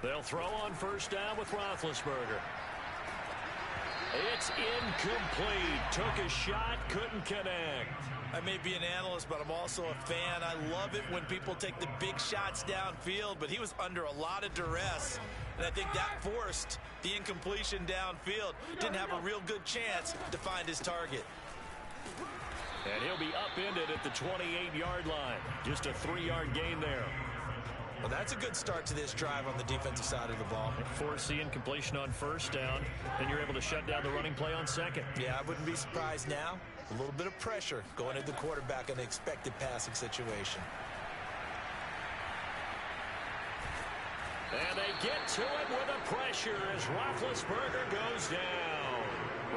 They'll throw on first down with Roethlisberger. It's incomplete. Took a shot, couldn't connect. I may be an analyst, but I'm also a fan. I love it when people take the big shots downfield, but he was under a lot of duress, and I think that forced the incompletion downfield. Didn't have a real good chance to find his target. And he'll be upended at the 28-yard line. Just a 3-yard gain there. Well, that's a good start to this drive on the defensive side of the ball. Force the incompletion on first down, and you're able to shut down the running play on second. Yeah, I wouldn't be surprised now. A little bit of pressure going at the quarterback in an expected passing situation. And they get to it with the pressure as Roethlisberger goes down.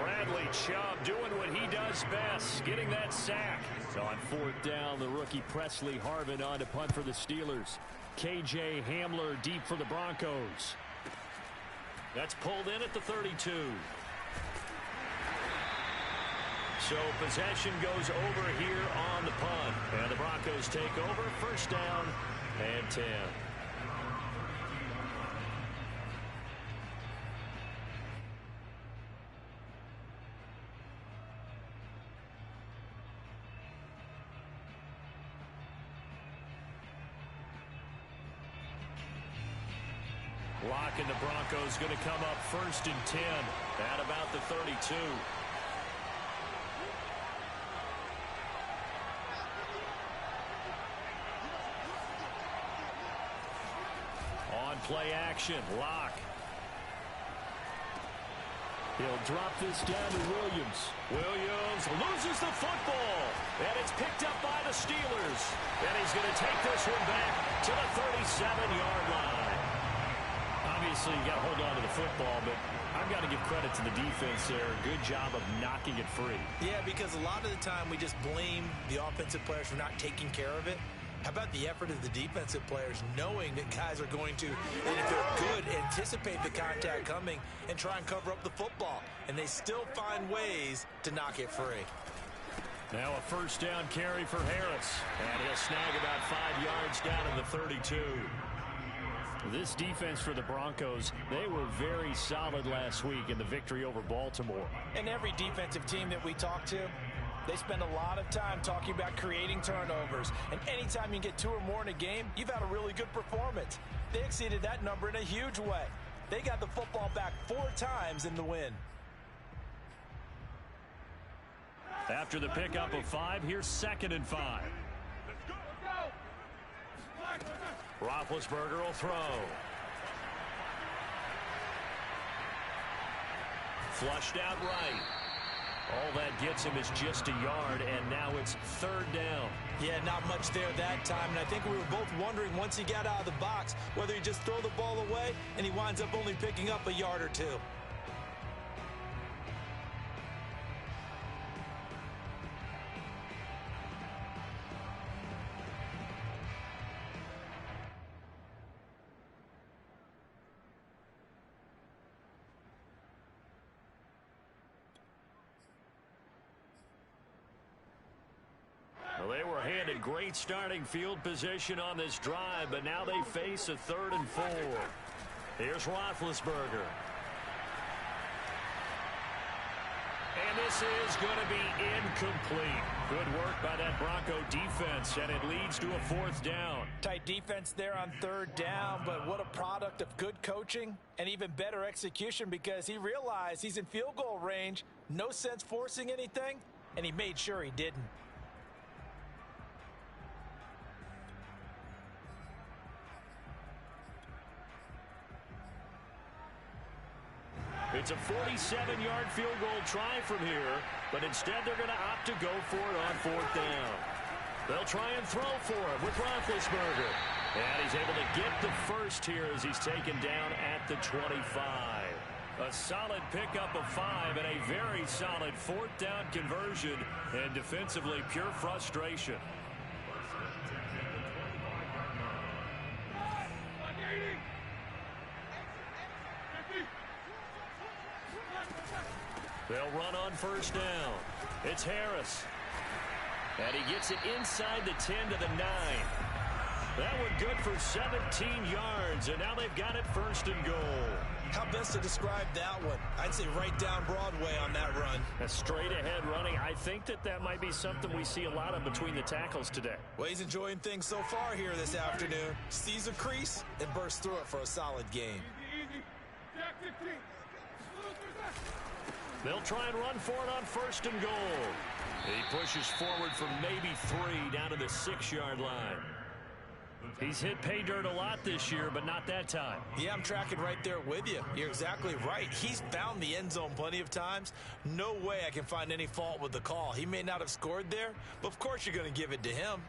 Bradley Chubb doing what he does best, getting that sack. On fourth down, the rookie Presley Harvin on to punt for the Steelers. K.J. Hamler deep for the Broncos. That's pulled in at the 32. So possession goes over here on the punt. And the Broncos take over, first down and 10. Lock and the Broncos going to come up first and 10 at about the 32. On play action, Lock. He'll drop this down to Williams. Williams loses the football, and it's picked up by the Steelers. And he's going to take this one back to the 37-yard line. Obviously, you got to hold on to the football, but I've got to give credit to the defense there. Good job of knocking it free. Yeah, because a lot of the time we just blame the offensive players for not taking care of it. How about the effort of the defensive players knowing that guys are going to, and if they're good, anticipate the contact coming and try and cover up the football. And they still find ways to knock it free. Now a first down carry for Harris. And he'll snag about 5 yards down in the 32. This defense for the Broncos, they were very solid last week in the victory over Baltimore. And every defensive team that we talk to, they spend a lot of time talking about creating turnovers. And anytime you get 2 or more in a game, you've had a really good performance. They exceeded that number in a huge way. They got the football back 4 times in the win. After the pickup of 5, here's 2nd and 5. Roethlisberger will throw. Flushed out right. All that gets him is just a yard, and now it's 3rd down. Yeah, not much there that time, and I think we were both wondering once he got out of the box whether he'd just throw the ball away, and he winds up only picking up a yard or 2. Well, they were handed great starting field position on this drive, but now they face a 3rd and 4. Here's Roethlisberger. And this is going to be incomplete. Good work by that Bronco defense, and it leads to a 4th down. Tight defense there on 3rd down, but what a product of good coaching and even better execution, because he realized he's in field goal range. No sense forcing anything, and he made sure he didn't. It's a 47-yard field goal try from here, but instead they're going to opt to go for it on 4th down. They'll try and throw for it with Roethlisberger. And he's able to get the first here as he's taken down at the 25. A solid pickup of 5 and a very solid 4th down conversion, and defensively pure frustration. They'll run on first down. It's Harris. And he gets it inside the 10 to the 9. That one good for 17 yards, and now they've got it first and goal. How best to describe that one? I'd say right down Broadway on that run. A straight-ahead running. I think that might be something we see a lot of between the tackles today. Well, he's enjoying things so far here this afternoon. Sees a crease and bursts through it for a solid game. They'll try and run for it on first and goal. He pushes forward for maybe 3 down to the 6-yard line. He's hit pay dirt a lot this year, but not that time. Yeah, I'm tracking right there with you. You're exactly right. He's found the end zone plenty of times. No way I can find any fault with the call. He may not have scored there, but of course you're going to give it to him.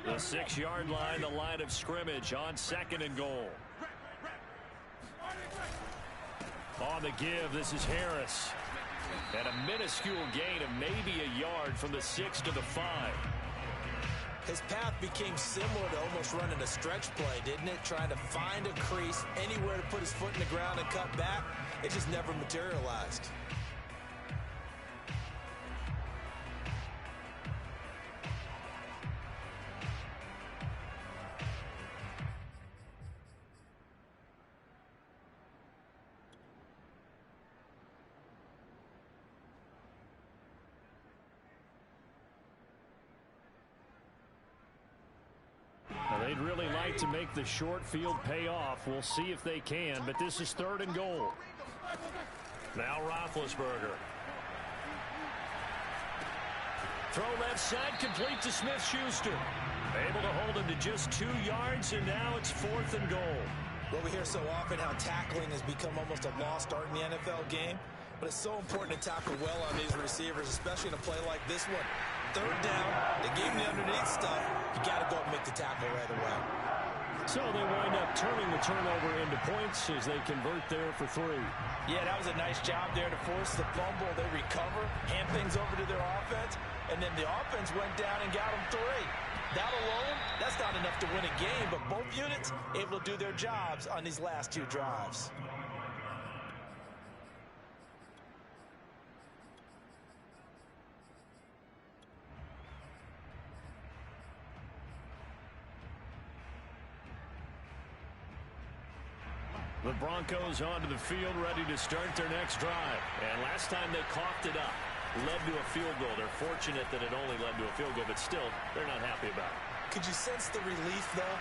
The 6-yard line, the line of scrimmage on second and goal. On the give, this is Harris. And a minuscule gain of maybe a yard from the 6 to the 5. His path became similar to almost running a stretch play, didn't it? Trying to find a crease, anywhere to put his foot in the ground and cut back. It just never materialized. They'd really like to make the short field pay off. We'll see if they can, but this is third and goal. Now Roethlisberger. Throw left side, complete to Smith-Schuster. Able to hold him to just 2 yards, and now it's fourth and goal. Well, we hear so often how tackling has become almost a lost art in the NFL game, but it's so important to tackle well on these receivers, especially in a play like this one. Third down, they gave him the underneath stuff. You got to go and make the tackle right away. So they wind up turning the turnover into points as they convert there for 3. Yeah, that was a nice job there to force the fumble. They recover, hand things over to their offense, and then the offense went down and got them 3. That alone, that's not enough to win a game, but both units able to do their jobs on these last 2 drives. The Broncos onto the field, ready to start their next drive. And last time they coughed it up, led to a field goal. They're fortunate that it only led to a field goal, but still, they're not happy about it. Could you sense the relief, though,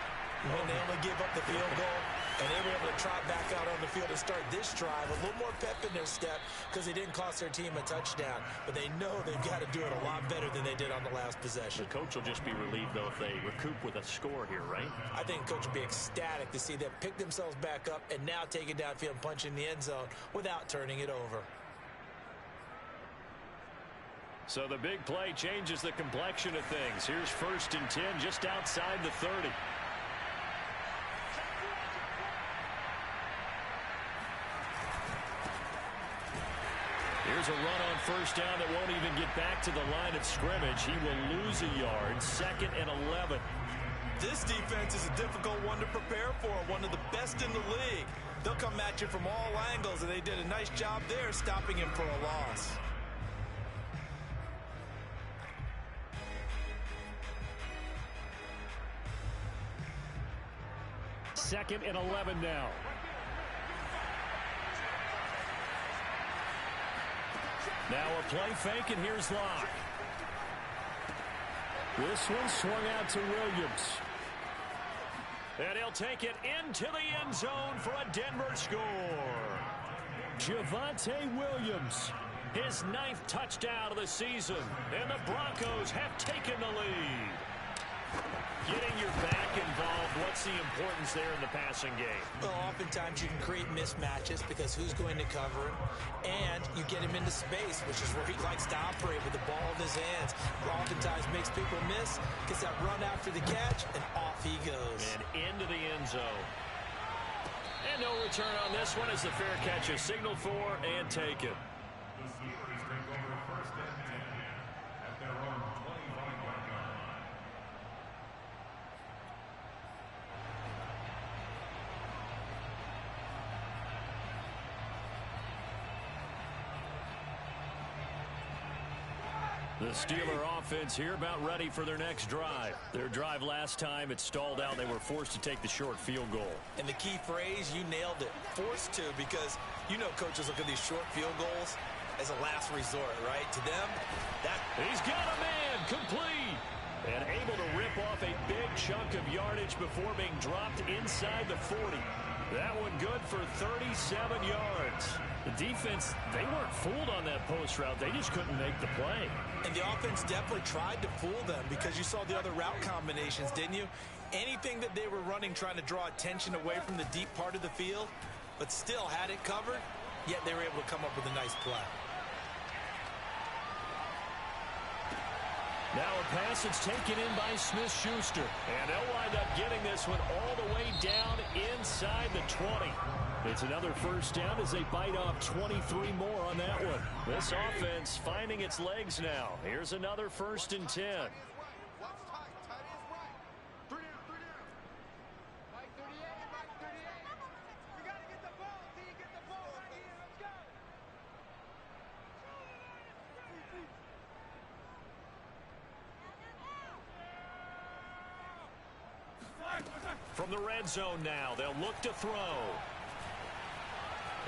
when they only gave up the field goal? And they were able to trot back out on the field and start this drive. A little more pep in their step because they didn't cost their team a touchdown. But they know they've got to do it a lot better than they did on the last possession. The coach will just be relieved, though, if they recoup with a score here, right? I think the coach will be ecstatic to see them pick themselves back up and now take it downfield and punch in the end zone without turning it over. So the big play changes the complexion of things. Here's first and 10 just outside the 30. Here's a run on first down that won't even get back to the line of scrimmage. He will lose a yard, 2nd and 11. This defense is a difficult one to prepare for, one of the best in the league. They'll come at you from all angles, and they did a nice job there stopping him for a loss. Second and 11 now. Now a play fake, and here's Locke. This one swung out to Williams. And he'll take it into the end zone for a Denver score. Javonte Williams, his 9th touchdown of the season, and the Broncos have taken the lead. Getting your back involved, what's the importance there in the passing game? Well, oftentimes you can create mismatches because who's going to cover him, and you get him into space, which is where he likes to operate with the ball in his hands. Oftentimes makes people miss, gets that run after the catch, and off he goes. And into the end zone. And no return on this one as the fair catch is signaled for and taken. The Steeler offense here about ready for their next drive. Their drive last time, it stalled out. They were forced to take the short field goal. And the key phrase, you nailed it. Forced to, because you know coaches look at these short field goals as a last resort, right? To them, that... He's got a man, complete. And able to rip off a big chunk of yardage before being dropped inside the 40. That one good for 37 yards. The defense, they weren't fooled on that post route. They just couldn't make the play. And the offense definitely tried to fool them because you saw the other route combinations, didn't you? Anything that they were running trying to draw attention away from the deep part of the field, but still had it covered, yet they were able to come up with a nice play. Now a pass that's taken in by Smith-Schuster. And they'll wind up getting this one all the way down inside the 20. It's another first down as they bite off 23 more on that one. This offense finding its legs now. Here's another 1st and 10. From the red zone now, they'll look to throw.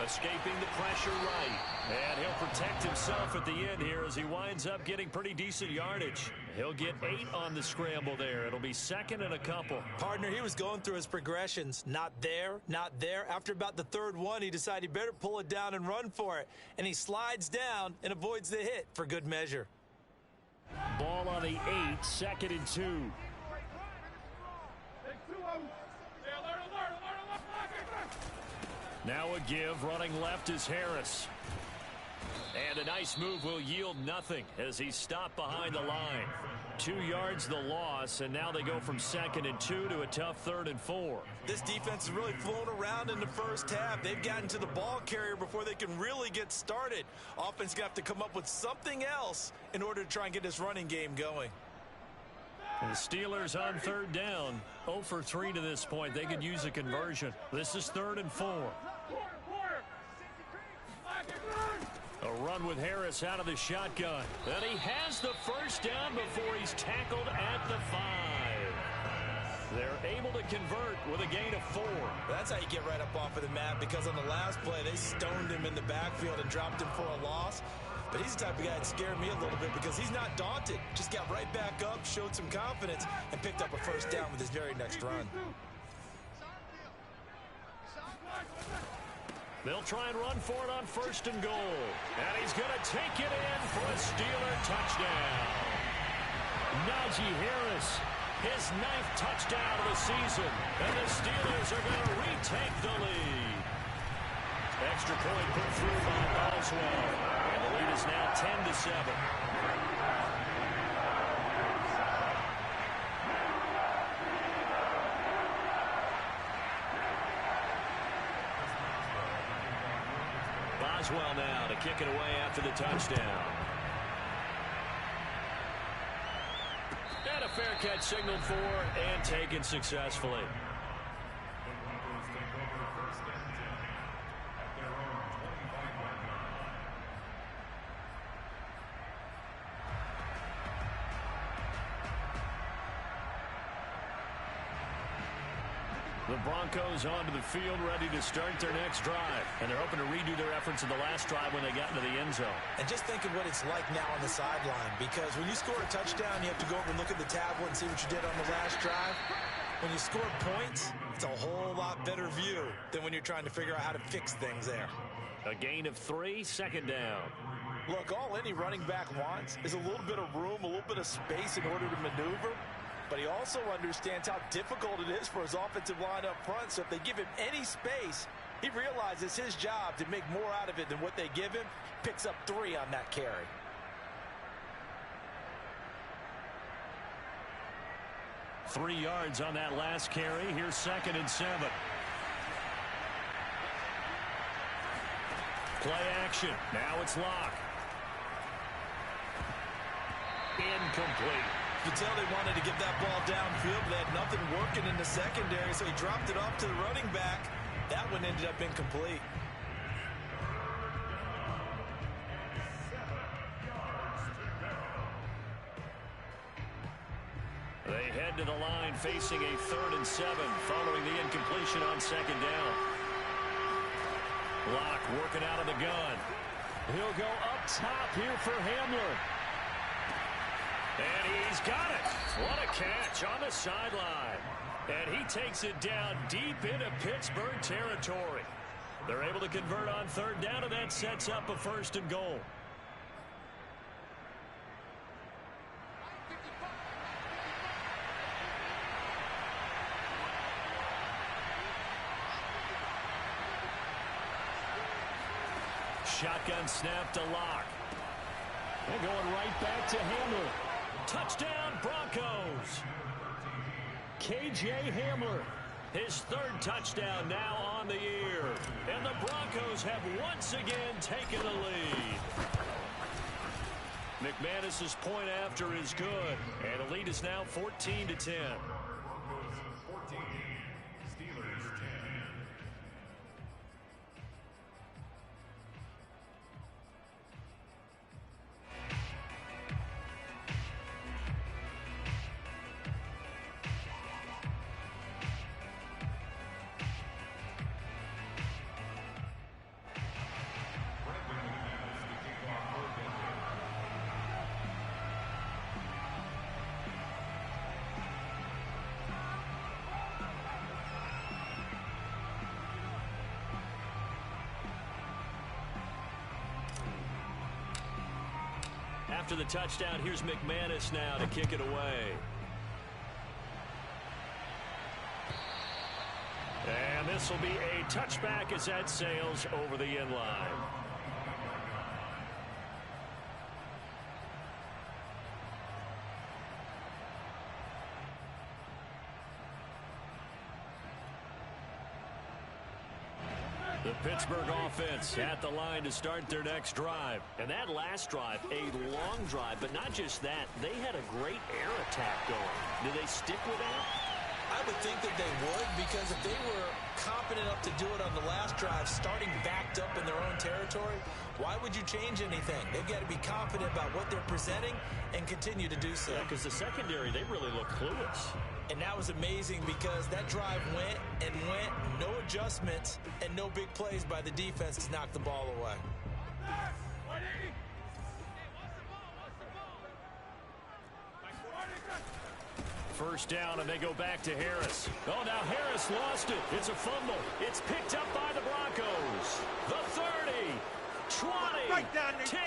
Escaping the pressure right. And he'll protect himself at the end here as he winds up getting pretty decent yardage. He'll get 8 on the scramble there. It'll be 2nd and a couple. Partner, he was going through his progressions. Not there, not there. After about the 3rd one, he decided he better pull it down and run for it. And he slides down and avoids the hit for good measure. Ball on the 8, 2nd and 2. Now a give, running left is Harris. And a nice move will yield nothing as he's stopped behind the line. 2 yards the loss, and now they go from 2nd and 2 to a tough 3rd and 4. This defense has really flown around in the first half. They've gotten to the ball carrier before they can really get started. Offense going to have to come up with something else in order to try and get this running game going. The Steelers on 3rd down. 0 for 3 to this point. They could use a conversion. This is 3rd and 4. A run with Harris out of the shotgun. And he has the first down before he's tackled at the 5. They're able to convert with a gain of 4. That's how you get right up off of the mat, because on the last play, they stoned him in the backfield and dropped him for a loss. But he's the type of guy that scared me a little bit because he's not daunted. Just got right back up, showed some confidence, and picked up a first down with his very next run. They'll try and run for it on 1st and goal. And he's going to take it in for a Steeler touchdown. Najee Harris, his 9th touchdown of the season. And the Steelers are going to retake the lead. Extra point put through by Boswell. And the lead is now 10-7. Boswell now to kick it away after the touchdown. And a fair catch signaled for and taken successfully. The Broncos onto the field, ready to start their next drive. And they're hoping to redo their efforts in the last drive when they got into the end zone. And just think of what it's like now on the sideline, because when you score a touchdown, you have to go over and look at the tablet and see what you did on the last drive. When you score points, it's a whole lot better view than when you're trying to figure out how to fix things there. A gain of 3, 2nd down. Look, all any running back wants is a little bit of room, a little bit of space in order to maneuver. But he also understands how difficult it is for his offensive line up front. So if they give him any space, he realizes his job to make more out of it than what they give him. Picks up 3 on that carry. Three yards on that last carry. Here's 2nd and 7. Play action. Now it's Locke. Incomplete. You could tell they wanted to get that ball downfield, but they had nothing working in the secondary, so he dropped it off to the running back. That one ended up incomplete. They head to the line facing a 3rd and 7 following the incompletion on 2nd down. Locke working out of the gun. He'll go up top here for Hamler. And he's got it. What a catch on the sideline. And he takes it down deep into Pittsburgh territory. They're able to convert on 3rd down, and that sets up a 1st and goal. Shotgun snap to Locke. They're going right back to Hamler. Touchdown, Broncos. K.J. Hamler. His 3rd touchdown now on the year. And the Broncos have once again taken the lead. McManus's point after is good. And the lead is now 14-10. After the touchdown, here's McManus now to kick it away. And this will be a touchback as that sails over the end line. The Pittsburgh offense at the line to start their next drive. And that last drive, a long drive, but not just that. They had a great air attack going. Do they stick with that? I would think that they would, because if they were confident enough to do it on the last drive, starting backed up in their own territory, why would you change anything? They've got to be confident about what they're presenting and continue to do so. Yeah, because the secondary, they really look clueless. And that was amazing because that drive went and went, no adjustments, and no big plays by the defense to knock the ball away. First down, and they go back to Harris. Oh, now Harris lost it. It's a fumble. It's picked up by the Broncos. The 30, 20, 10,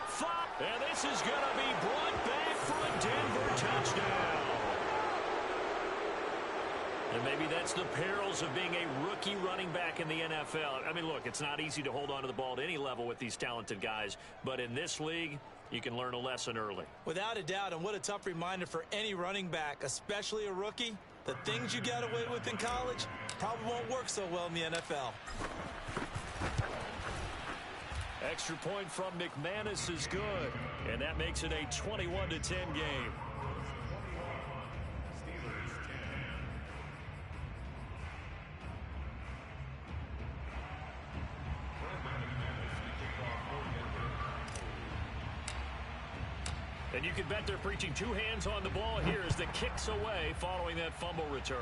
5. And this is going to be brought back for a Denver touchdown. And maybe that's the perils of being a rookie running back in the NFL. I mean, look, it's not easy to hold on to the ball at any level with these talented guys. But in this league, you can learn a lesson early. Without a doubt, and what a tough reminder for any running back, especially a rookie. The things you got away with in college probably won't work so well in the NFL. Extra point from McManus is good. And that makes it a 21-10 game. And you can bet they're preaching two hands on the ball here as the kick's away following that fumble return.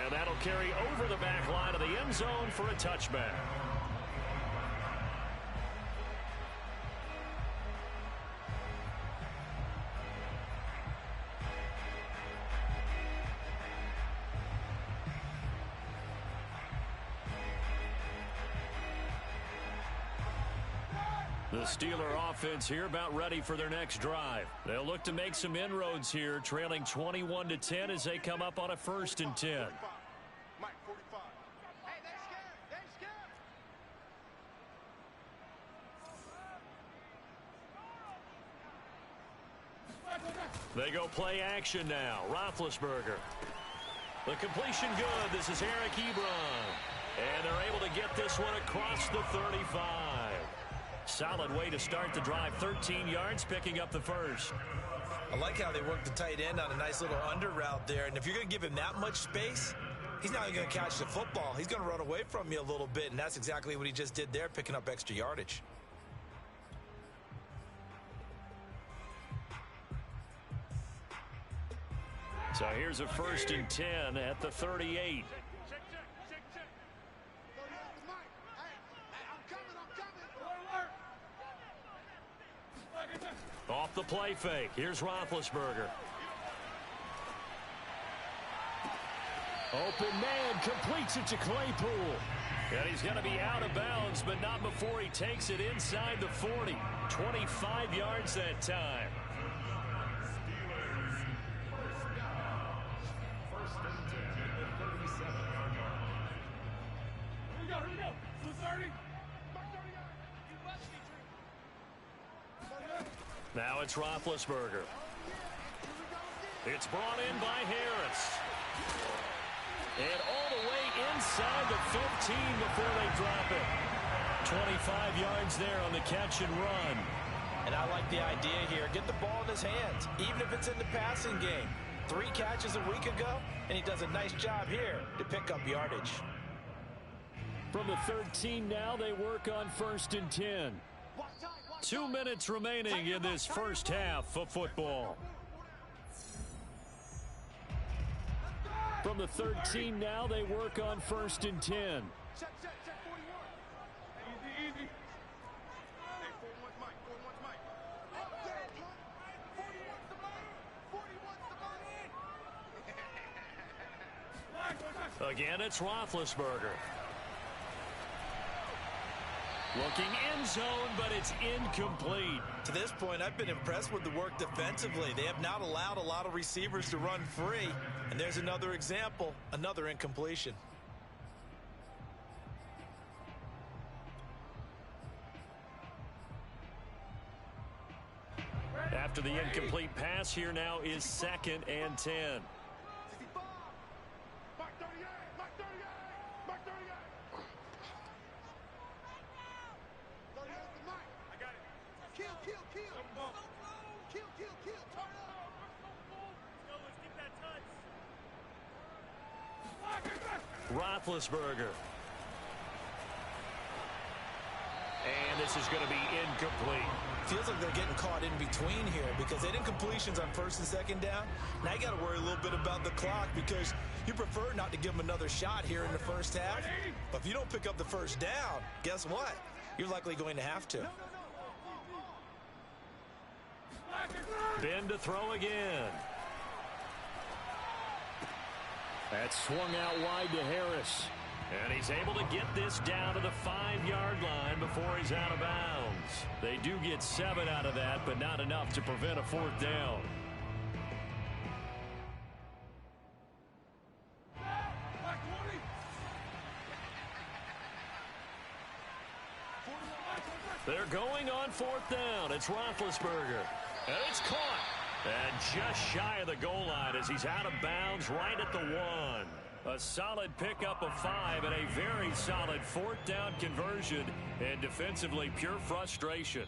And that'll carry over the back line of the end zone for a touchback. The Steeler offense here about ready for their next drive. They'll look to make some inroads here, trailing 21-10 as they come up on a 1st and 10. They go play action now. Roethlisberger. The completion good. This is Eric Ebron. And they're able to get this one across the 35. Solid way to start the drive. 13 yards, picking up the first. I like how they work the tight end on a nice little under route there. And if you're going to give him that much space, he's not going to catch the football. He's going to run away from you a little bit, and that's exactly what he just did there, picking up extra yardage. So here's a 1st and 10 at the 38. Off the play fake. Here's Roethlisberger. Open man completes it to Claypool. And he's going to be out of bounds, but not before he takes it inside the 40. 25 yards that time. Now it's Roethlisberger. It's brought in by Harris. And all the way inside the 15 before they drop it. 25 yards there on the catch and run. And I like the idea here. Get the ball in his hands, even if it's in the passing game. 3 catches a week ago, and he does a nice job here to pick up yardage. From the 13 now, they work on 1st and 10. 2 minutes remaining in this first half of football. From the 13 now, they work on 1st and 10. Again, it's Roethlisberger. Looking end zone, but it's incomplete. To this point, I've been impressed with the work defensively. They have not allowed a lot of receivers to run free. And there's another example, another incompletion. After the incomplete pass, here now is 2nd and 10. Roethlisberger. And this is going to be incomplete. Feels like they're getting caught in between here because they had incompletions on 1st and 2nd down. Now you got to worry a little bit about the clock because you prefer not to give them another shot here in the first half. But if you don't pick up the first down, guess what? You're likely going to have to. Ben to throw again. That's swung out wide to Harris. And he's able to get this down to the 5-yard line before he's out of bounds. They do get 7 out of that, but not enough to prevent a 4th down. They're going on 4th down. It's Roethlisberger. And it's caught. And just shy of the goal line as he's out of bounds right at the 1. A solid pickup of 5 and a very solid 4th down conversion. And defensively, pure frustration.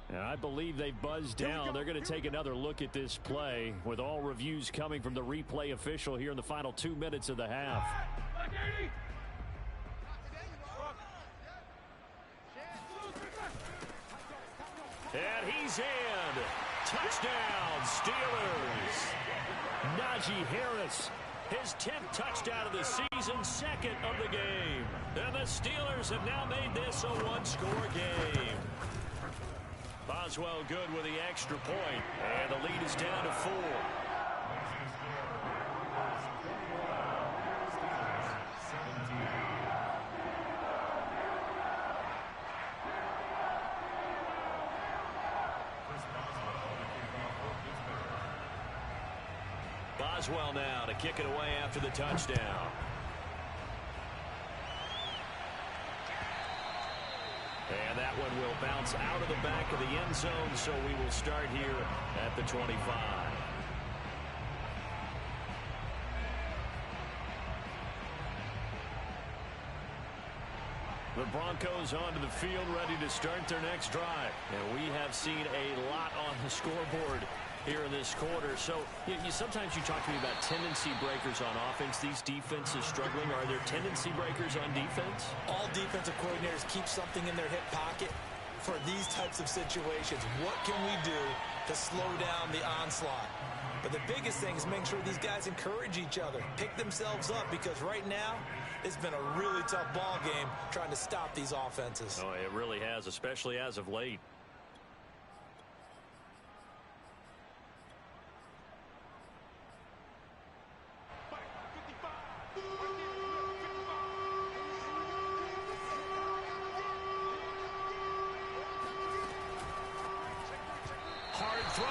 And I believe they've buzzed down. They're going to take another look at this play with all reviews coming from the replay official here in the final 2 minutes of the half. And he's in. Touchdown, Steelers. Najee Harris. His 10th touchdown of the season, 2nd of the game. And the Steelers have now made this a 1-score game. Boswell good with the extra point. And the lead is down to 4. Boswell now to kick it away after the touchdown. And that one will bounce out of the back of the end zone, so we will start here at the 25. The Broncos onto the field ready to start their next drive. And we have seen a lot on the scoreboard here in this quarter. So sometimes you talk to me about tendency breakers on offense. These defenses struggling. Are there tendency breakers on defense? All defensive coordinators keep something in their hip pocket for these types of situations. What can we do to slow down the onslaught? But the biggest thing is making sure these guys encourage each other, pick themselves up, because right now it's been a really tough ball game trying to stop these offenses. Oh, it really has, especially as of late. Hard throw,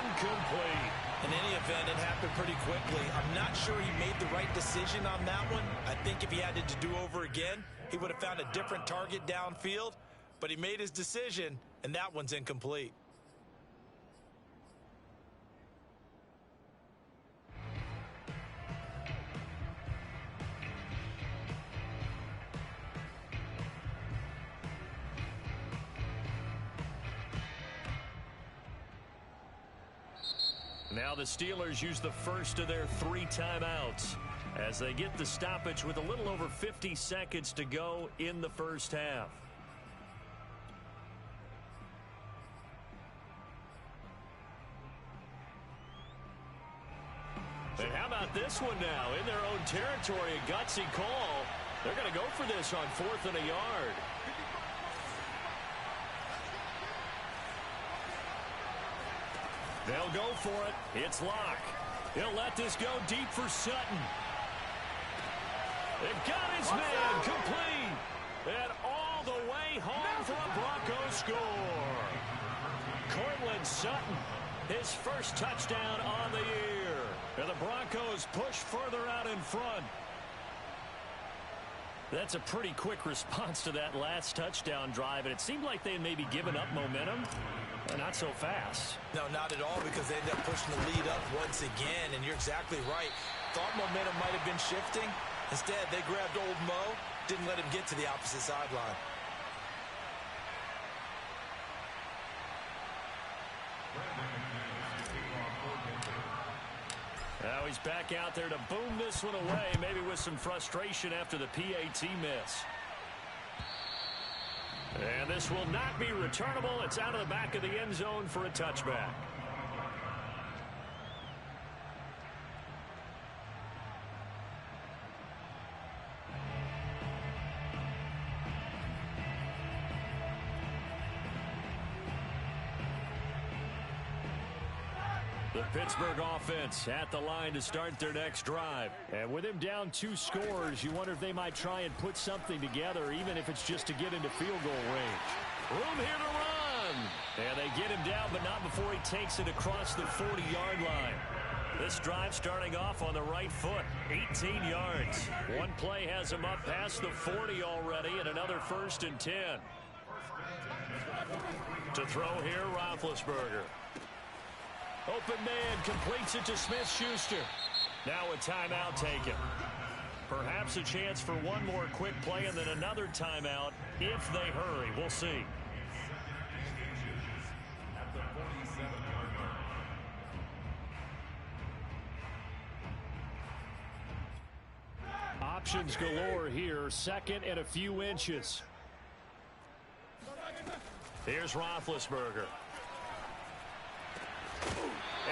incomplete. In any event, it happened pretty quickly. I'm not sure he made the right decision on that one. I think if he had it to do over again, he would have found a different target downfield. But he made his decision, and that one's incomplete. Now the Steelers use the first of their 3 timeouts as they get the stoppage with a little over 50 seconds to go in the first half. And how about this one now? In their own territory, a gutsy call. They're going to go for this on 4th and a yard. They'll go for it. It's Locke. He'll let this go deep for Sutton. They've got his man complete. And all the way home for a Broncos score. Cortland Sutton, his first touchdown on the year. And the Broncos push further out in front. That's a pretty quick response to that last touchdown drive, and it seemed like they had maybe given up momentum. Not so fast. No, not at all, because they ended up pushing the lead up once again, and you're exactly right. Thought momentum might have been shifting. Instead, they grabbed old Mo, didn't let him get to the opposite sideline. Now he's back out there to boom this one away, maybe with some frustration after the PAT miss. And this will not be returnable. It's out of the back of the end zone for a touchback. The Pittsburgh offense at the line to start their next drive. And with him down 2 scores, you wonder if they might try and put something together, even if it's just to get into field goal range. Room here to run. And they get him down, but not before he takes it across the 40-yard line. This drive starting off on the right foot, 18 yards. One play has him up past the 40 already, and another 1st and 10. To throw here, Roethlisberger. Open man completes it to Smith-Schuster. Now a timeout taken. Perhaps a chance for one more quick play and then another timeout if they hurry. We'll see. Options galore here. 2nd and a few inches. Here's Roethlisberger.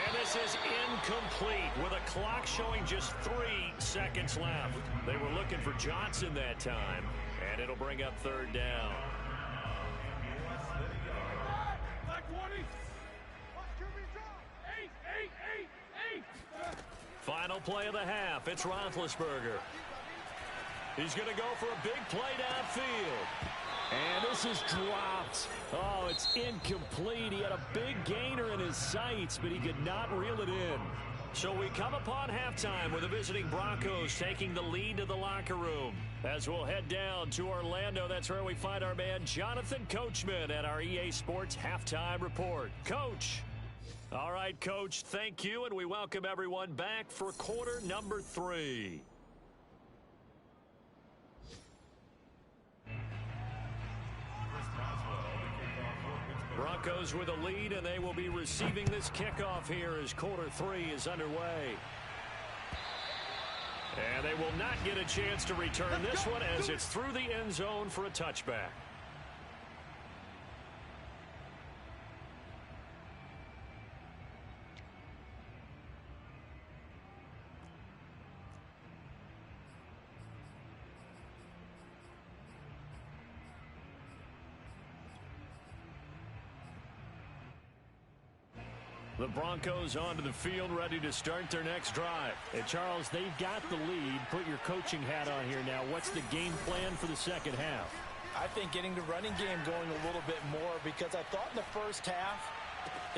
And this is incomplete with a clock showing just 3 seconds left. They were looking for Johnson that time, and it'll bring up 3rd down. Final play of the half. It's Roethlisberger. He's going to go for a big play downfield. And this is dropped. Oh, it's incomplete. He had a big gainer in his sights, but he could not reel it in. So we come upon halftime with the visiting Broncos taking the lead to the locker room. As we'll head down to Orlando, that's where we find our man Jonathan Coachman at our EA Sports Halftime Report. Coach. All right, Coach, thank you, and we welcome everyone back for quarter number 3. Broncos with a lead, and they will be receiving this kickoff here as quarter 3 is underway. And they will not get a chance to return this one as it's through the end zone for a touchback. The Broncos onto the field, ready to start their next drive. And Charles, they've got the lead. Put your coaching hat on here now. What's the game plan for the second half? I think getting the running game going a little bit more, because I thought in the first half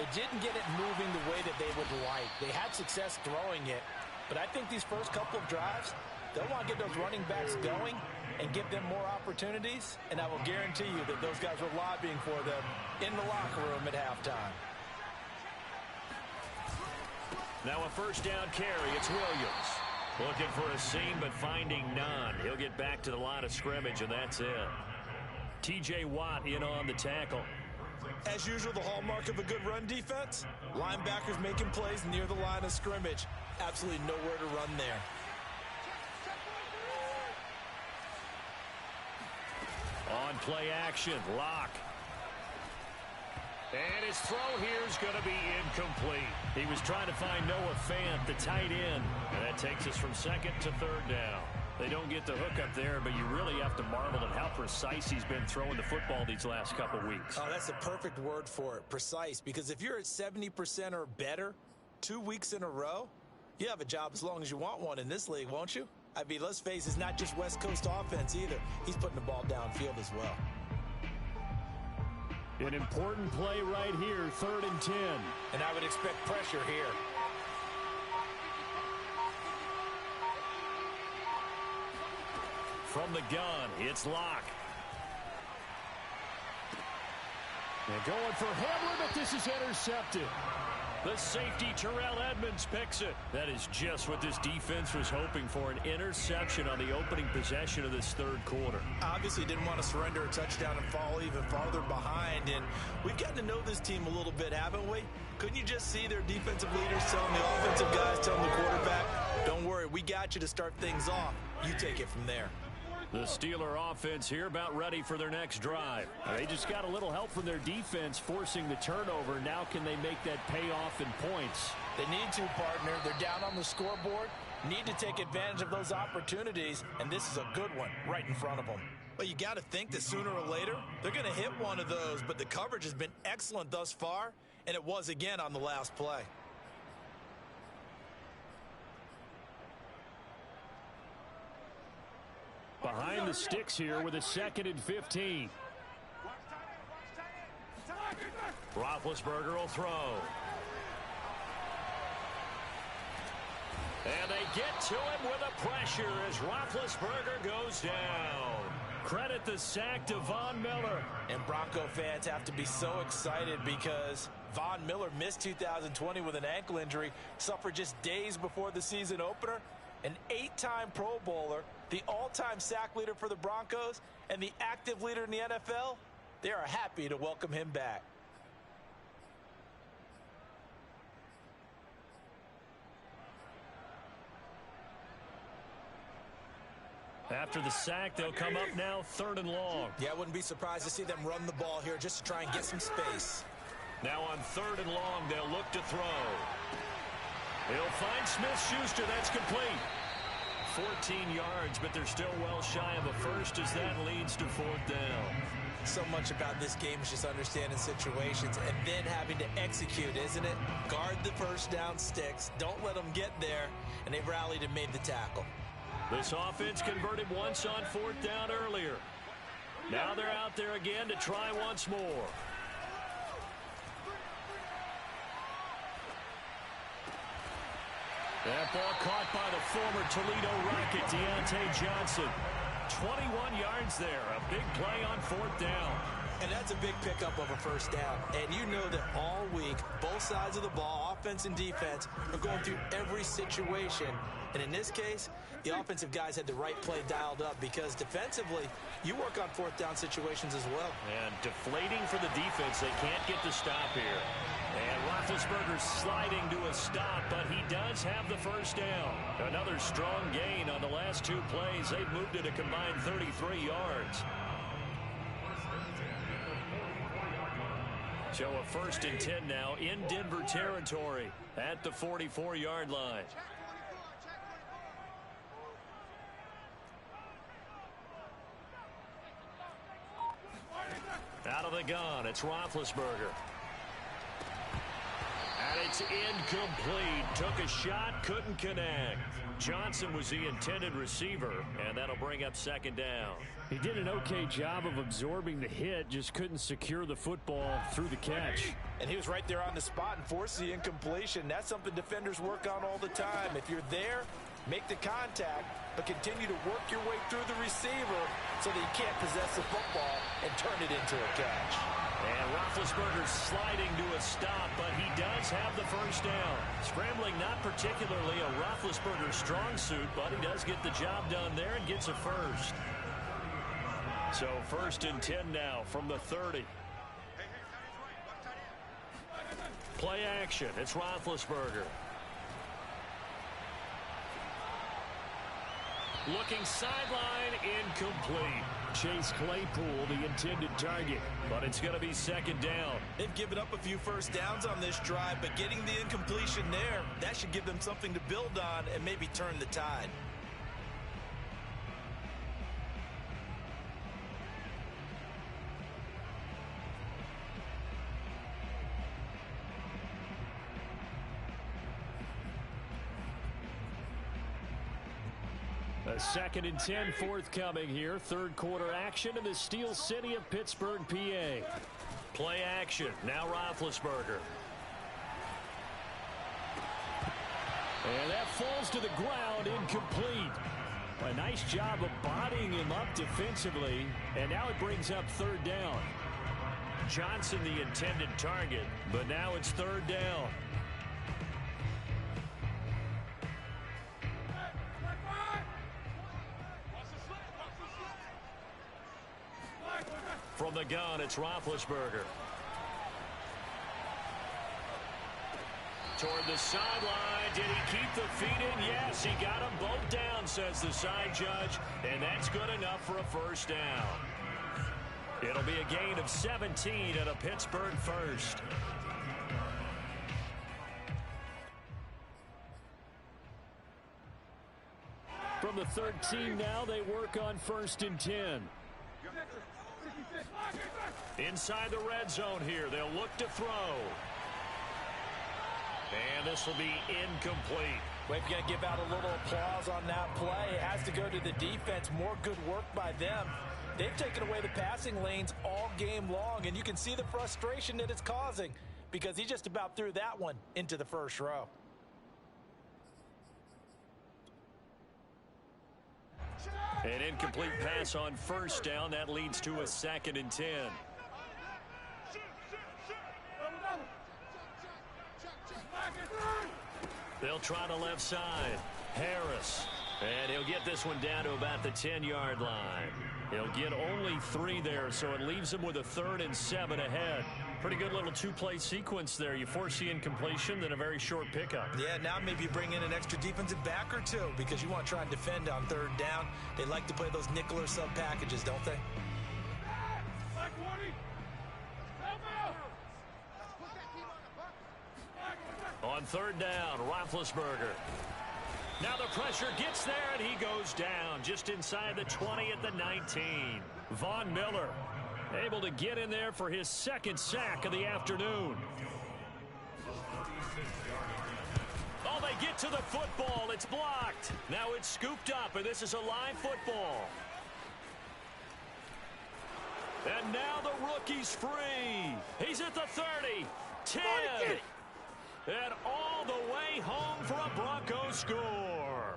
they didn't get it moving the way that they would like. They had success throwing it, but I think these first couple of drives, they'll want to get those running backs going and give them more opportunities, and I will guarantee you that those guys were lobbying for them in the locker room at halftime. Now a first down carry. It's Williams. Looking for a seam, but finding none. He'll get back to the line of scrimmage, and that's it. T.J. Watt in on the tackle. As usual, the hallmark of a good run defense, linebackers making plays near the line of scrimmage. Absolutely nowhere to run there. On play action, Lock. And his throw here is going to be incomplete. He was trying to find Noah Fant, the tight end. And that takes us from second to third down. They don't get the hook up there, but you really have to marvel at how precise he's been throwing the football these last couple weeks. Oh, that's a perfect word for it, precise. Because if you're at 70% or better 2 weeks in a row, you have a job as long as you want one in this league, won't you? I mean, let's face it, it's not just West Coast offense either. He's putting the ball downfield as well. An important play right here, 3rd and 10. And I would expect pressure here. From the gun, it's Lock. They're going for Hamler, but this is intercepted. The safety, Terrell Edmonds, picks it. That is just what this defense was hoping for, an interception on the opening possession of this third quarter. Obviously didn't want to surrender a touchdown and fall even farther behind. And we've gotten to know this team a little bit, haven't we? Couldn't you just see their defensive leaders telling the offensive guys, telling the quarterback, don't worry, we got you to start things off. You take it from there. The Steeler offense here about ready for their next drive. They just got a little help from their defense forcing the turnover. Now can they make that pay off in points? They need to, partner. They're down on the scoreboard. Need to take advantage of those opportunities, and this is a good one right in front of them. But you got to think that sooner or later, they're going to hit one of those, but the coverage has been excellent thus far, and it was again on the last play. Behind the sticks here with a 2nd and 15. Roethlisberger will throw. And they get to him with a pressure as Roethlisberger goes down. Credit the sack to Von Miller. And Bronco fans have to be so excited because Von Miller missed 2020 with an ankle injury, suffered just days before the season opener. An 8-time Pro Bowler, the all-time sack leader for the Broncos, and the active leader in the NFL, they are happy to welcome him back. After the sack, they'll come up now 3rd and long. Yeah, I wouldn't be surprised to see them run the ball here just to try and get some space. Now on 3rd and long, they'll look to throw. He'll find Smith-Schuster. That's complete. 14 yards, but they're still well shy of a first as that leads to 4th down. So much about this game is just understanding situations and then having to execute, isn't it? Guard the first down sticks. Don't let them get there. And they've rallied and made the tackle. This offense converted once on 4th down earlier. Now they're out there again to try once more. That ball caught by the former Toledo Rocket, Deontay Johnson. 21 yards there. A big play on 4th down. And that's a big pickup of a first down. And you know that all week, both sides of the ball, offense and defense, are going through every situation. And in this case, the offensive guys had the right play dialed up because defensively, you work on 4th down situations as well. And deflating for the defense. They can't get the stop here. And Roethlisberger sliding to a stop, but he does have the first down. Another strong gain on the last 2 plays. They've moved it a combined 33 yards. So a 1st and 10 now in Denver territory at the 44-yard line. Out of the gun, it's Roethlisberger. And he It's incomplete. Took a shot, couldn't connect. Johnson was the intended receiver, and that'll bring up second down. He did an okay job of absorbing the hit, just couldn't secure the football through the catch. And he was right there on the spot and forced the incompletion. That's something defenders work on all the time. If you're there, make the contact, but continue to work your way through the receiver so that you can't possess the football and turn it into a catch. And Roethlisberger's sliding to a stop, but he does have the first down. Scrambling not particularly a Roethlisberger strong suit, but he does get the job done there and gets a first. So 1st and 10 now from the 30. Play action. It's Roethlisberger. Looking sideline, incomplete. Chase Claypool, the intended target, but it's going to be second down. They've given up a few first downs on this drive, but getting the incompletion there, that should give them something to build on and maybe turn the tide. A 2nd and 10 forthcoming here. Third quarter action in the Steel City of Pittsburgh, PA. Play action. Now Roethlisberger. And that falls to the ground, incomplete. A nice job of bodying him up defensively. And now it brings up 3rd down. Johnson the intended target, but now it's 3rd down. From the gun, it's Roethlisberger. Toward the sideline. Did he keep the feet in? Yes, he got them both down, says the side judge. And that's good enough for a first down. It'll be a gain of 17 and a Pittsburgh first. From the 13 now, they work on 1st and 10. Inside the red zone here. They'll look to throw. And this will be incomplete. We're going to give out a little applause on that play. It has to go to the defense. More good work by them. They've taken away the passing lanes all game long, and you can see the frustration that it's causing because he just about threw that one into the first row. An incomplete pass on first down. That leads to a 2nd and 10. They'll try the left side. Harris. And he'll get this one down to about the 10-yard line. He'll get only 3 there, so it leaves him with a 3rd and 7 ahead. Pretty good little 2-play sequence there. You force the incompletion, then a very short pickup. Yeah, now maybe you bring in an extra defensive back or two because you want to try and defend on 3rd down. They like to play those nickel or sub packages, don't they? On 3rd down, Roethlisberger. Now the pressure gets there, and he goes down just inside the 20 at the 19. Von Miller able to get in there for his 2nd sack of the afternoon. Oh, they get to the football. It's blocked. Now it's scooped up, and this is a live football. And now the rookie's free. He's at the 30, 10. And all the way home for a Broncos score.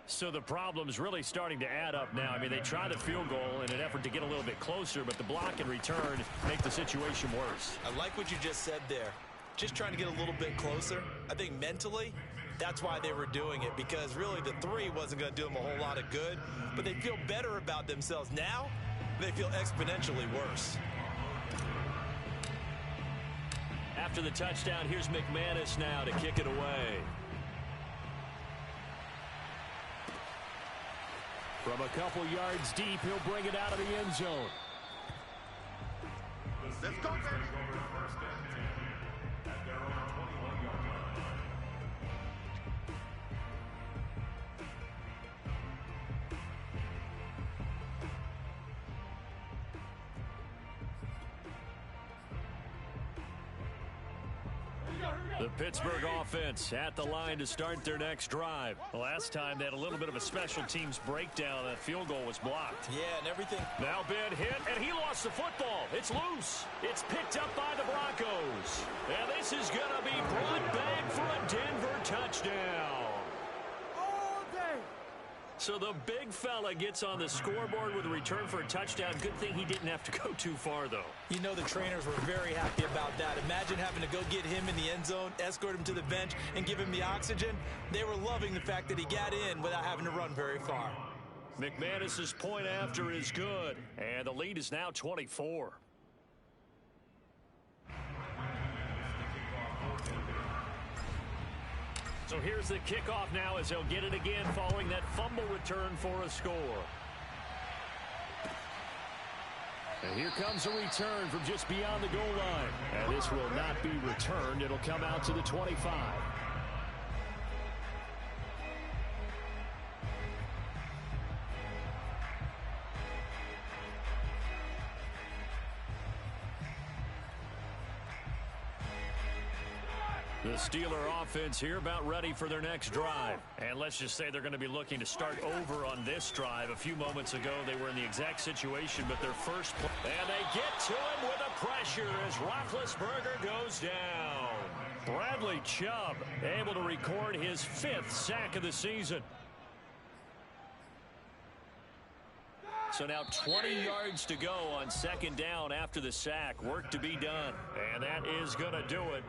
So the problem's really starting to add up now. I mean, they tried the field goal in an effort to get a little bit closer, but the block and return make the situation worse. I like what you just said there. Just trying to get a little bit closer. I think mentally, that's why they were doing it, because really the 3 wasn't going to do them a whole lot of good, but they feel better about themselves now. They feel exponentially worse. After the touchdown, here's McManus now to kick it away. From a couple yards deep, he'll bring it out of the end zone. Let's go, baby. The Pittsburgh offense at the line to start their next drive. The last time they had a little bit of a special teams breakdown. That field goal was blocked. Yeah, and everything. Now Ben hit, and he lost the football. It's loose. It's picked up by the Broncos. And this is going to be brought back for a Denver touchdown. So the big fella gets on the scoreboard with a return for a touchdown. Good thing he didn't have to go too far, though. You know the trainers were very happy about that. Imagine having to go get him in the end zone, escort him to the bench, and give him the oxygen. They were loving the fact that he got in without having to run very far. McManus's point after is good, and the lead is now 24. So here's the kickoff now as they'll get it again following that fumble return for a score. And here comes a return from just beyond the goal line. And this will not be returned. It'll come out to the 25. The Steeler offense here about ready for their next drive. And let's just say they're going to be looking to start over on this drive. A few moments ago, they were in the exact situation, but their first play. And they get to him with a pressure as Roethlisberger goes down. Bradley Chubb able to record his 5th sack of the season. So now 20 yards to go on second down after the sack. Work to be done. And that is going to do it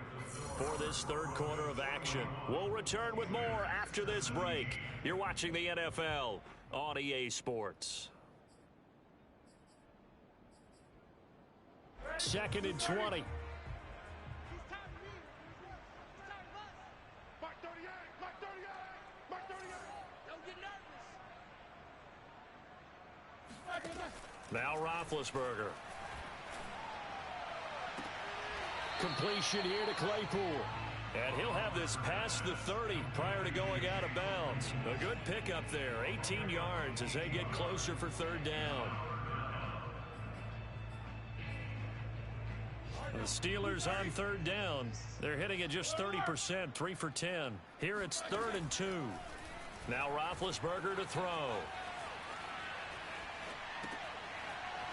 for this third quarter of action. We'll return with more after this break. You're watching the NFL on EA Sports. 2nd and 20. Now Roethlisberger. Completion here to Claypool. And he'll have this past the 30 prior to going out of bounds. A good pickup there. 18 yards as they get closer for third down. The Steelers on third down. They're hitting at just 30%, 3 for 10. Here it's 3rd and 2. Now Roethlisberger to throw.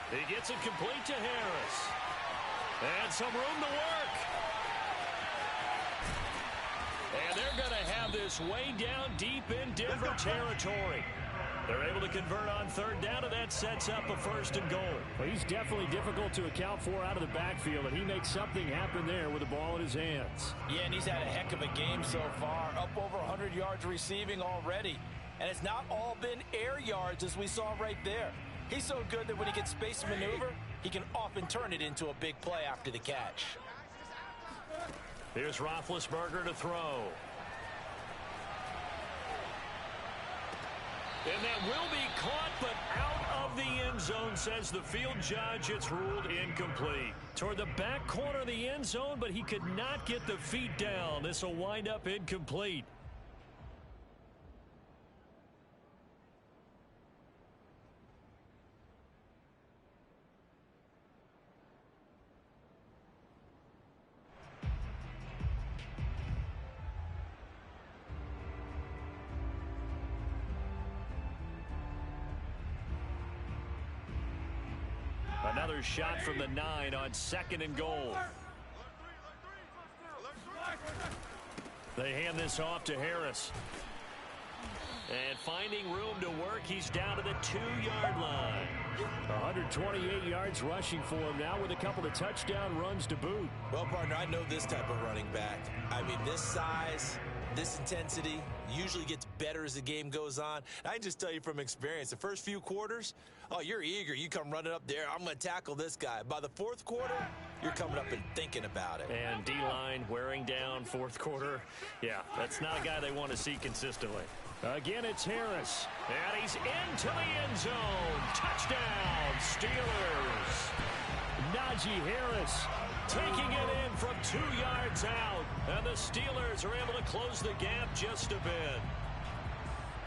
He gets it complete to Harris. And some room to work. And they're going to have this way down deep in Denver territory. They're able to convert on third down, and that sets up a 1st and goal. Well, he's definitely difficult to account for out of the backfield, and he makes something happen there with the ball in his hands. Yeah, and he's had a heck of a game so far. Up over 100 yards receiving already. And it's not all been air yards as we saw right there. He's so good that when he gets space to maneuver, he can often turn it into a big play after the catch. Here's Roethlisberger to throw. And that will be caught, but out of the end zone, says the field judge. It's ruled incomplete. Toward the back corner of the end zone, but he could not get the feet down. This will wind up incomplete. Another shot from the 9 on 2nd and goal. They hand this off to Harris. And finding room to work, he's down to the 2-yard line. 128 yards rushing for him now with a couple of touchdown runs to boot. Well, partner, I know this type of running back. I mean, this size, this intensity usually gets better as the game goes on. And I just tell you from experience, the first few quarters, oh, you're eager. You come running up there. I'm going to tackle this guy. By the 4th quarter, you're coming up and thinking about it. And D-line wearing down 4th quarter. Yeah, that's not a guy they want to see consistently. Again, it's Harris. And he's into the end zone. Touchdown, Steelers. Najee Harris taking it in from 2 yards out. And the Steelers are able to close the gap just a bit.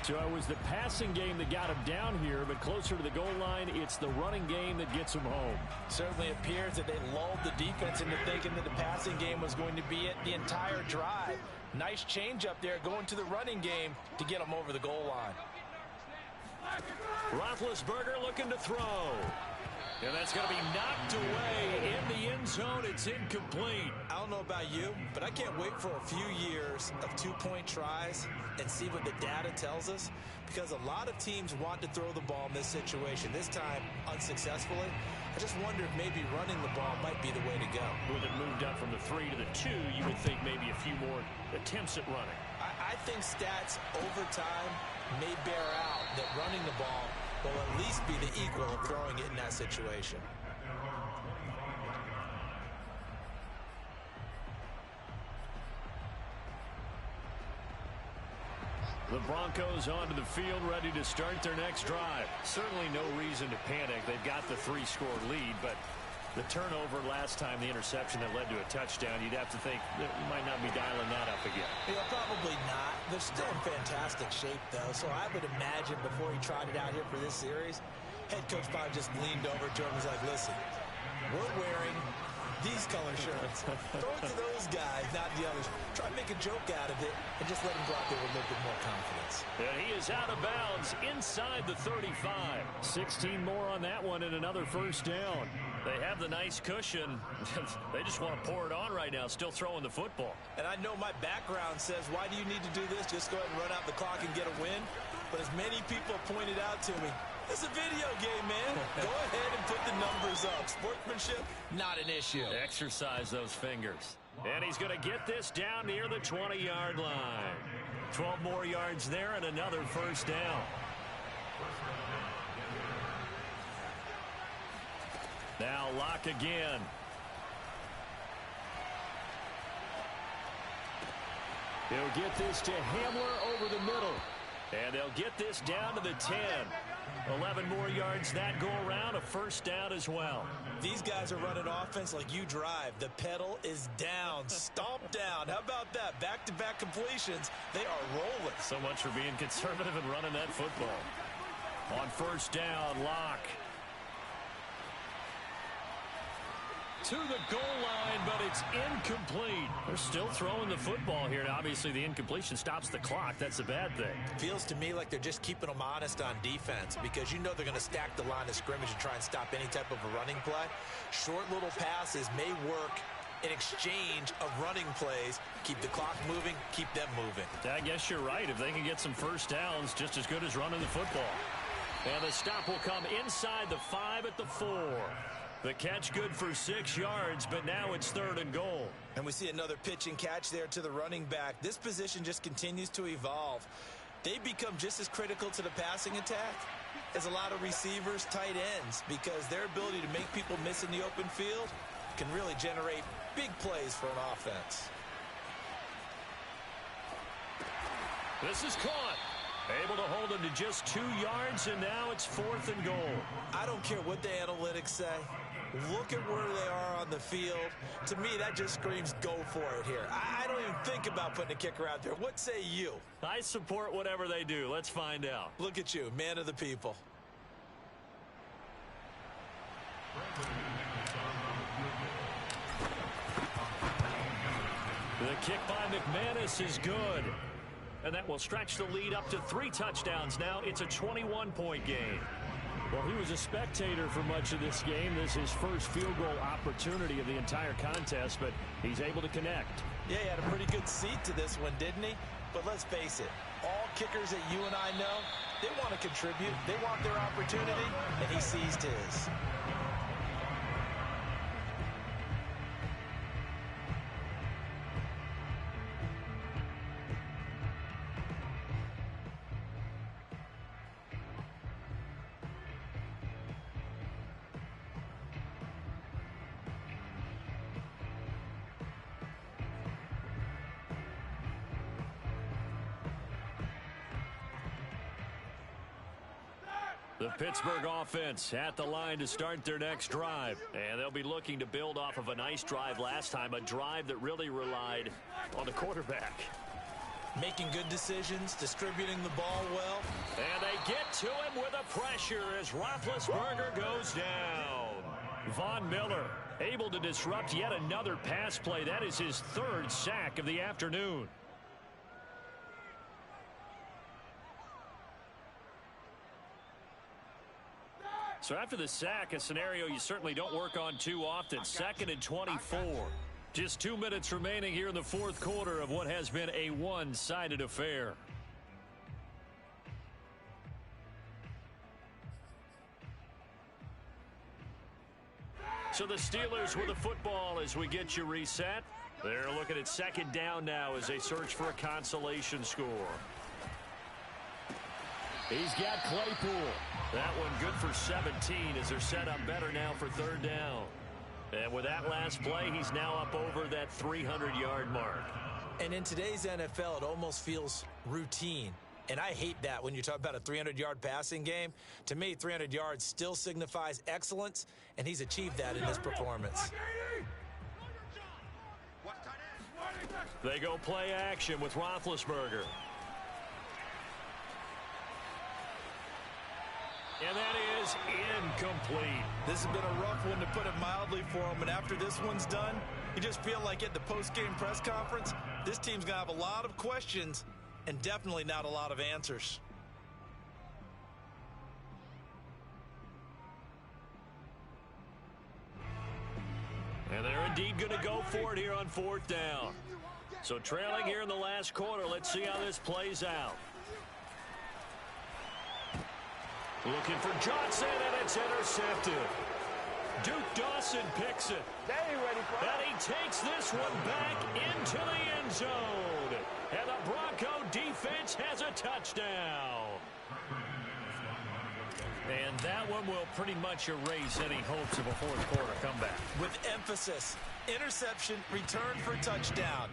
So it was the passing game that got him down here, but closer to the goal line, it's the running game that gets him home. Certainly appears that they lulled the defense into thinking that the passing game was going to be it the entire drive. Nice change up there going to the running game to get him over the goal line. Roethlisberger looking to throw. And that's going to be knocked away in the end zone. It's incomplete. I don't know about you, but I can't wait for a few years of two-point tries and see what the data tells us, because a lot of teams want to throw the ball in this situation. This time, unsuccessfully. I just wonder if maybe running the ball might be the way to go. With it moved up from the 3 to the 2, you would think maybe a few more attempts at running. I think stats over time may bear out that running the ball will at least be the equal of throwing it in that situation. The Broncos onto the field, ready to start their next drive. Certainly no reason to panic. They've got the 3-score lead, but the turnover last time, the interception that led to a touchdown, you'd have to think that you might not be dialing that up again. Yeah, probably not. They're still in fantastic shape, though, so I would imagine before he tried it out here for this series, head coach probably just leaned over to him and was like, listen, we're wearing these color shirts. Throw it to those guys, not the others. Try to make a joke out of it and just let him go out there with a little bit more confidence. And he is out of bounds inside the 35. 16 more on that one and another first down. They have the nice cushion. They just want to pour it on right now, still throwing the football. And I know my background says, why do you need to do this? Just go ahead and run out the clock and get a win. But as many people pointed out to me, it's a video game, man. Go ahead and put the numbers up. Sportsmanship, not an issue. Exercise those fingers. And he's going to get this down near the 20-yard line. 12 more yards there and another first down. Now Locke again. He'll get this to Hamler over the middle. And they'll get this down to the 10. 11 more yards that go around, a first down as well. These guys are running offense like you drive. The pedal is down, stomp down. How about that? Back-to-back completions. They are rolling. So much for being conservative and running that football. On first down, Locke. To the goal line, but it's incomplete. They're still throwing the football here. Now, obviously, the incompletion stops the clock. That's a bad thing. Feels to me like they're just keeping them honest on defense, because you know they're going to stack the line of scrimmage and try and stop any type of a running play. Short little passes may work in exchange of running plays. Keep the clock moving, keep them moving. I guess you're right. If they can get some first downs, just as good as running the football. And the stop will come inside the 5 at the 4. The catch good for 6 yards, but now it's 3rd and goal. And we see another pitch and catch there to the running back. This position just continues to evolve. They become just as critical to the passing attack as a lot of receivers, tight ends, because their ability to make people miss in the open field can really generate big plays for an offense. This is caught. Able to hold him to just 2 yards, and now it's 4th and goal. I don't care what the analytics say. Look at where they are on the field. To me, that just screams go for it here. I don't even think about putting a kicker out there. What say you? I support whatever they do. Let's find out. Look at you, man of the people. The kick by McManus is good. And that will stretch the lead up to 3 touchdowns now. It's a 21-point game. Well, he was a spectator for much of this game. This is his first field goal opportunity of the entire contest, but he's able to connect. Yeah, he had a pretty good seat to this one, didn't he? But let's face it, all kickers that you and I know, they want to contribute. They want their opportunity, and he seized his. The Pittsburgh offense at the line to start their next drive. And they'll be looking to build off of a nice drive last time, a drive that really relied on the quarterback. making good decisions, distributing the ball well. And they get to him with a pressure as Roethlisberger goes down. Von Miller able to disrupt yet another pass play. That is his third sack of the afternoon. So after the sack, a scenario you certainly don't work on too often. 2nd and 24. Just 2 minutes remaining here in the fourth quarter of what has been a one-sided affair. So the Steelers with the football as we get you reset. They're looking at 2nd down now as they search for a consolation score. He's got Claypool. That one good for 17 as they're set up better now for 3rd down. And with that last play, he's now up over that 300-yard mark. And in today's NFL, it almost feels routine. And I hate that when you talk about a 300-yard passing game. To me, 300 yards still signifies excellence, and he's achieved that in this performance. They go play action with Roethlisberger. And that is incomplete. This has been a rough one, to put it mildly, for him. And after this one's done, you just feel like at the post-game press conference, this team's going to have a lot of questions and definitely not a lot of answers. And they're indeed going to go for it here on 4th down. So trailing here in the last quarter, let's see how this plays out. Looking for Johnson, and it's intercepted. Duke Dawson picks it. And he takes this one back into the end zone. And the Bronco defense has a touchdown. And that one will pretty much erase any hopes of a fourth quarter comeback. With emphasis, interception, return for touchdown.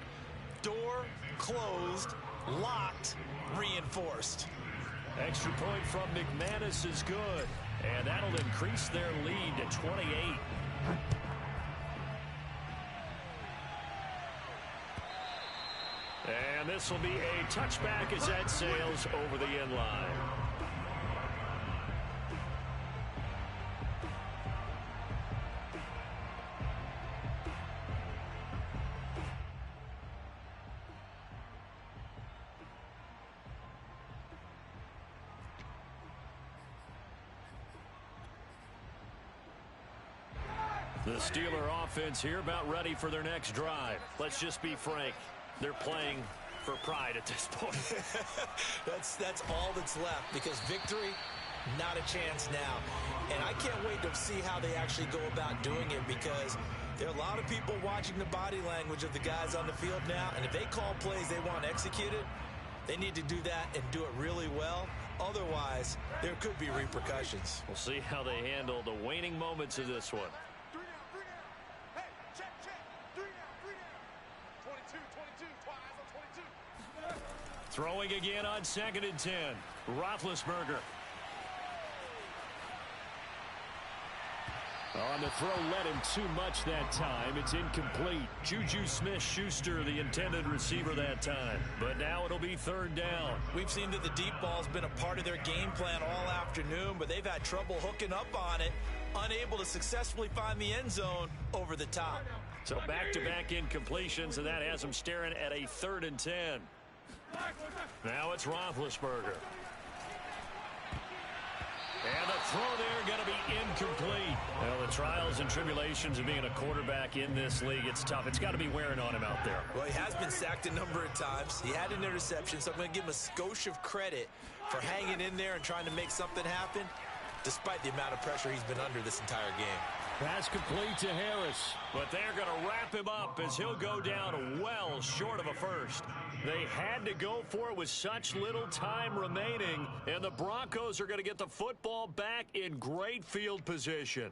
Door closed, locked, reinforced. Extra point from McManus is good. And that'll increase their lead to 28. And this will be a touchback as that sails over the end line. The Steeler offense here about ready for their next drive. Let's just be frank. They're playing for pride at this point. That's all that's left, because victory, not a chance now. And I can't wait to see how they actually go about doing it, because there are a lot of people watching the body language of the guys on the field now. And if they call plays they want executed, they need to do that and do it really well. Otherwise, there could be repercussions. We'll see how they handle the waning moments of this one. Throwing again on 2nd and 10. Roethlisberger. On the throw, led him too much that time. It's incomplete. Juju Smith-Schuster, the intended receiver that time. But now it'll be 3rd down. We've seen that the deep ball's been a part of their game plan all afternoon, but they've had trouble hooking up on it, unable to successfully find the end zone over the top. So back-to-back incompletions, and that has them staring at a 3rd and 10. Now it's Roethlisberger. And the throw there going to be incomplete. Well, the trials and tribulations of being a quarterback in this league, it's tough. It's got to be wearing on him out there. Well, he has been sacked a number of times. He had an interception, so I'm going to give him a skosh of credit for hanging in there and trying to make something happen, despite the amount of pressure he's been under this entire game. Pass complete to Harris. But they're going to wrap him up as he'll go down well short of a first. They had to go for it with such little time remaining, and the Broncos are going to get the football back in great field position.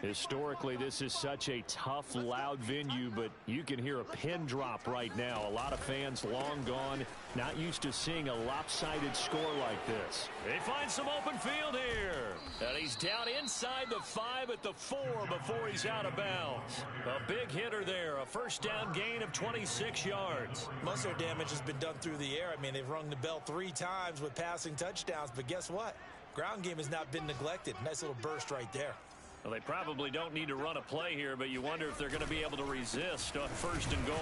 Historically, this is such a tough, loud venue, but you can hear a pin drop right now. A lot of fans long gone, not used to seeing a lopsided score like this. They find some open field here. And he's down inside the 5 at the 4 before he's out of bounds. A big hitter there, a first down gain of 26 yards. Most of their damage has been done through the air. I mean, they've rung the bell 3 times with passing touchdowns, but guess what? Ground game has not been neglected. Nice little burst right there. Well, they probably don't need to run a play here, but you wonder if they're going to be able to resist on first and goal.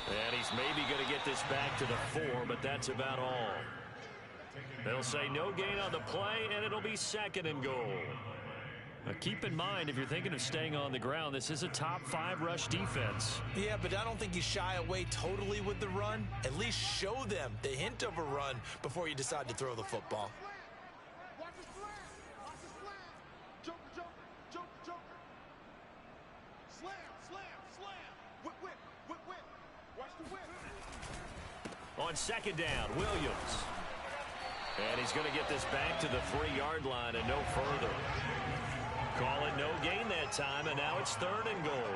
And he's maybe going to get this back to the 4, but that's about all. They'll say no gain on the play, and it'll be second and goal. Now, keep in mind, if you're thinking of staying on the ground, this is a top 5 rush defense. Yeah, but I don't think you shy away totally with the run. At least show them the hint of a run before you decide to throw the football. On second down, Williams. And he's going to get this back to the 3-yard line and no further. Call it no gain that time, and now it's third and goal.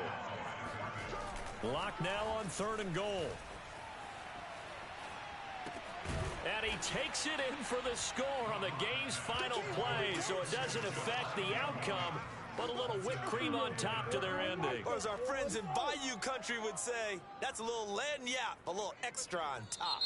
Lock now on third and goal. And he takes it in for the score on the game's final play, so it doesn't affect the outcome, but a little whipped cream on top to their ending. Or as our friends in Bayou Country would say, that's a little lagniappe, a little extra on top.